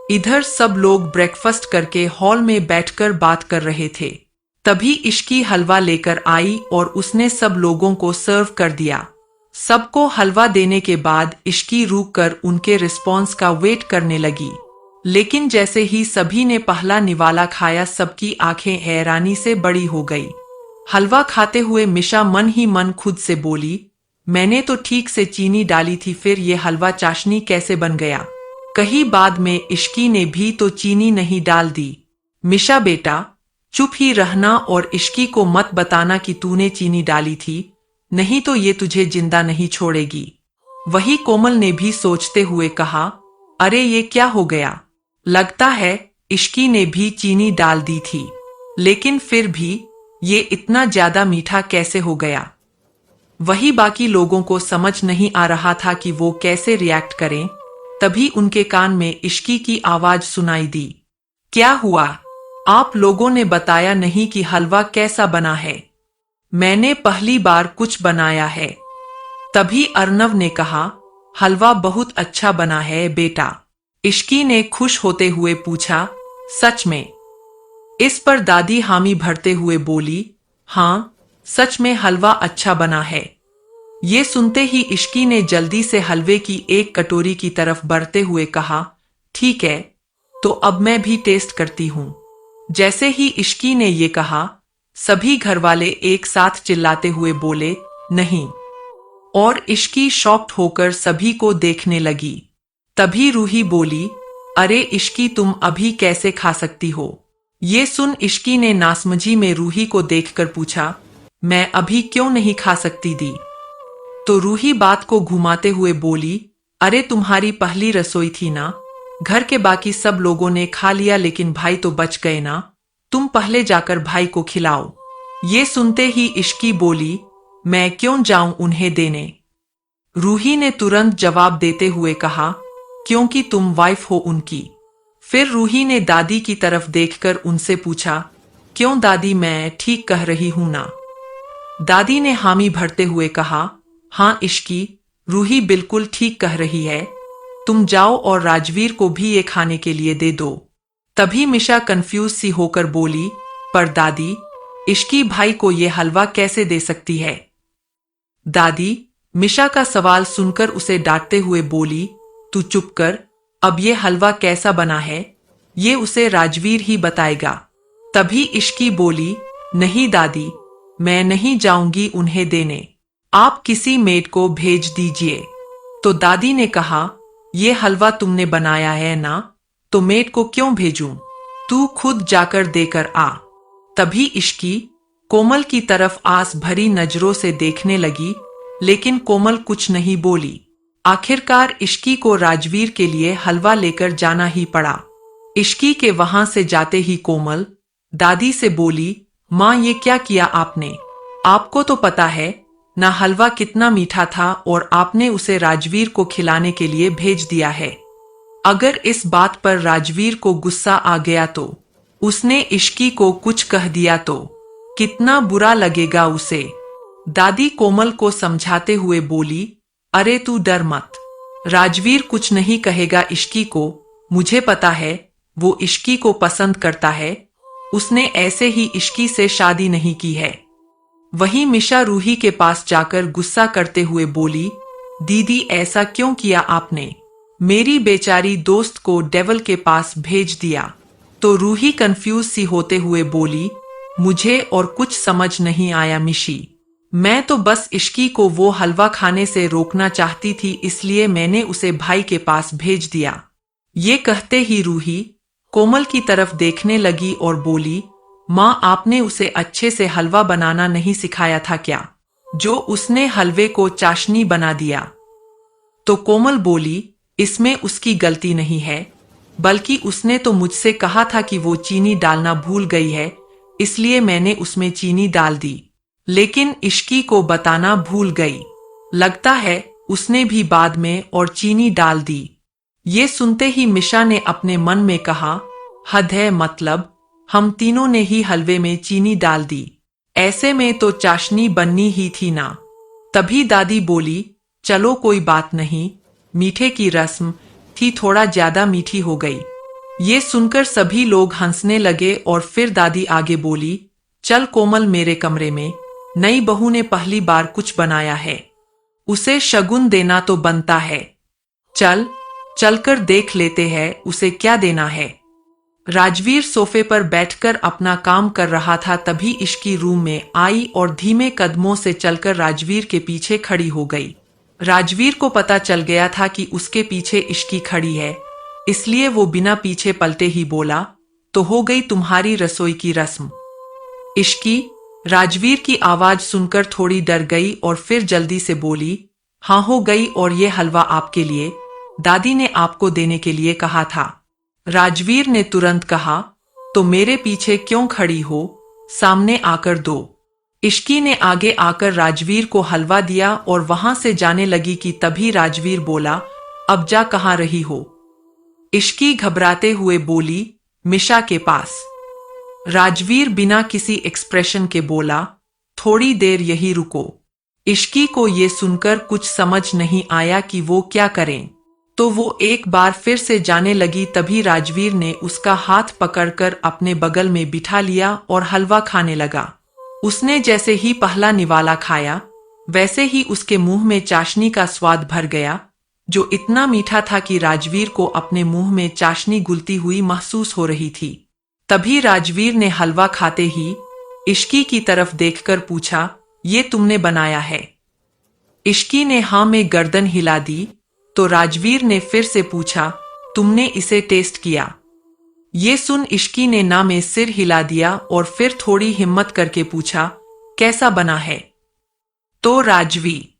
इधर सब लोग ब्रेकफास्ट करके हॉल में बैठकर बात कर रहे थे। तभी इश्की हलवा लेकर आई और उसने सब लोगों को सर्व कर दिया। सबको हलवा देने के बाद इश्की रुक कर उनके रिस्पॉन्स का वेट करने लगी। लेकिन जैसे ही सभी ने पहला निवाला खाया, सबकी आंखें हैरानी से बड़ी हो गई। हलवा खाते हुए मिशा मन ही मन खुद से बोली, मैंने तो ठीक से चीनी डाली थी, फिर ये हलवा चाशनी कैसे बन गया? कहीं बाद में इश्की ने भी तो चीनी नहीं डाल दी। मिशा बेटा, चुप ही रहना और इश्की को मत बताना कि तूने चीनी डाली थी, नहीं तो ये तुझे जिंदा नहीं छोड़ेगी। वही कोमल ने भी सोचते हुए कहा, अरे ये क्या हो गया? लगता है इश्की ने भी चीनी डाल दी थी, लेकिन फिर भी ये इतना ज्यादा मीठा कैसे हो गया? वही बाकी लोगों को समझ नहीं आ रहा था कि वो कैसे रिएक्ट करें। तभी उनके कान में इश्की की आवाज सुनाई दी, क्या हुआ? आप लोगों ने बताया नहीं कि हलवा कैसा बना है? मैंने पहली बार कुछ बनाया है। तभी अर्नव ने कहा, हलवा बहुत अच्छा बना है बेटा। इश्की ने खुश होते हुए पूछा, सच में? इस पर दादी हामी भरते हुए बोली, हाँ, सच में हलवा अच्छा बना है। ये सुनते ही इश्की ने जल्दी से हलवे की एक कटोरी की तरफ बढ़ते हुए कहा, ठीक है, तो अब मैं भी टेस्ट करती हूँ। जैसे ही इश्की ने ये कहा, सभी घरवाले एक साथ चिल्लाते हुए बोले, नहीं। और इश्की शॉक्ड होकर सभी को देखने लगी। तभी रूही बोली, अरे इश्की, तुम अभी कैसे खा सकती हो? ये सुन इश्की ने नासमझी में रूही को देखकर पूछा, मैं अभी क्यों नहीं खा सकती दी? तो रूही बात को घुमाते हुए बोली, अरे तुम्हारी पहली रसोई थी ना, घर के बाकी सब लोगों ने खा लिया, लेकिन भाई तो बच गए ना, तुम पहले जाकर भाई को खिलाओ। ये सुनते ही इश्की बोली, मैं क्यों जाऊं उन्हें देने? रूही ने तुरंत जवाब देते हुए कहा, क्योंकि तुम वाइफ हो उनकी। फिर रूही ने दादी की तरफ देखकर उनसे पूछा, क्यों दादी, मैं ठीक कह रही हूं ना? दादी ने हामी भरते हुए कहा, हाँ इश्की, रूही बिल्कुल ठीक कह रही है, तुम जाओ और राजवीर को भी ये खाने के लिए दे दो। तभी मिशा कंफ्यूज सी होकर बोली, पर दादी, इश्की भाई को ये हलवा कैसे दे सकती है? दादी मिशा का सवाल सुनकर उसे डांटते हुए बोली, तू चुप कर, अब ये हलवा कैसा बना है ये उसे राजवीर ही बताएगा। तभी इश्की बोली, नहीं दादी, मैं नहीं जाऊंगी उन्हें देने, आप किसी मेड को भेज दीजिए। तो दादी ने कहा, ये हलवा तुमने बनाया है ना, तो मेड को क्यों भेजूं? तू खुद जाकर देकर आ। तभी इश्की कोमल की तरफ आस भरी नजरों से देखने लगी, लेकिन कोमल कुछ नहीं बोली। आखिरकार इश्की को राजवीर के लिए हलवा लेकर जाना ही पड़ा। इश्की के वहां से जाते ही कोमल दादी से बोली, माँ ये क्या किया आपने? आपको तो पता है ना हलवा कितना मीठा था, और आपने उसे राजवीर को खिलाने के लिए भेज दिया है। अगर इस बात पर राजवीर को गुस्सा आ गया तो, उसने इश्की को कुछ कह दिया तो कितना बुरा लगेगा उसे। दादी कोमल को समझाते हुए बोली, अरे तू डर मत, राजवीर कुछ नहीं कहेगा इश्की को, मुझे पता है वो इश्की को पसंद करता है, उसने ऐसे ही इश्की से शादी नहीं की है। वहीं मिशा रूही के पास जाकर गुस्सा करते हुए बोली, दीदी ऐसा क्यों किया आपने? मेरी बेचारी दोस्त को डेवल के पास भेज दिया। तो रूही कंफ्यूज सी होते हुए बोली, मुझे और कुछ समझ नहीं आया मिशी, मैं तो बस इश्की को वो हलवा खाने से रोकना चाहती थी, इसलिए मैंने उसे भाई के पास भेज दिया। ये कहते ही रूही कोमल की तरफ देखने लगी और बोली, माँ आपने उसे अच्छे से हलवा बनाना नहीं सिखाया था क्या, जो उसने हलवे को चाशनी बना दिया? तो कोमल बोली, इसमें उसकी गलती नहीं है, बल्कि उसने तो मुझसे कहा था कि वो चीनी डालना भूल गई है, इसलिए मैंने उसमें चीनी डाल दी, लेकिन इश्की को बताना भूल गई। लगता है उसने भी बाद में और चीनी डाल दी। ये सुनते ही मिशा ने अपने मन में कहा, हद है, मतलब हम तीनों ने ही हलवे में चीनी डाल दी, ऐसे में तो चाशनी बननी ही थी ना। तभी दादी बोली, चलो कोई बात नहीं, मीठे की रस्म थी, थोड़ा ज्यादा मीठी हो गई, ये सुनकर सभी लोग हंसने लगे और फिर दादी आगे बोली, चल कोमल, मेरे कमरे में नई बहू ने पहली बार कुछ बनाया है, उसे शगुन देना तो बनता है। चल चलकर देख लेते हैं उसे क्या देना है। राजवीर सोफे पर बैठकर अपना काम कर रहा था, तभी इश्की रूम में आई और धीमे कदमों से चलकर राजवीर के पीछे खड़ी हो गई। राजवीर को पता चल गया था कि उसके पीछे इश्की खड़ी है, इसलिए वो बिना पीछे पलटे ही बोला, तो हो गई तुम्हारी रसोई की रस्म। इश्की राजवीर की आवाज सुनकर थोड़ी डर गई और फिर जल्दी से बोली, हाँ हो गई, और ये हलवा आपके लिए, दादी ने आपको देने के लिए कहा था। राजवीर ने तुरंत कहा, तो मेरे पीछे क्यों खड़ी हो, सामने आकर दो। इश्की ने आगे आकर राजवीर को हलवा दिया और वहां से जाने लगी कि तभी राजवीर बोला, अब जा कहाँ रही हो। इश्की घबराते हुए बोली, मिशा के पास। राजवीर बिना किसी एक्सप्रेशन के बोला, थोड़ी देर यही रुको। इश्की को ये सुनकर कुछ समझ नहीं आया कि वो क्या करें, तो वो एक बार फिर से जाने लगी। तभी राजवीर ने उसका हाथ पकड़कर अपने बगल में बिठा लिया और हलवा खाने लगा। उसने जैसे ही पहला निवाला खाया, वैसे ही उसके मुंह में चाशनी का स्वाद भर गया, जो इतना मीठा था कि राजवीर को अपने मुंह में चाशनी घुलती हुई महसूस हो रही थी। तभी राजवीर ने हलवा खाते ही इश्की की तरफ देखकर पूछा, ये तुमने बनाया है? इश्की ने हाँ में गर्दन हिला दी। तो राजवीर ने फिर से पूछा, तुमने इसे टेस्ट किया? ये सुन इश्की ने ना में सिर हिला दिया और फिर थोड़ी हिम्मत करके पूछा, कैसा बना है? तो राजवीर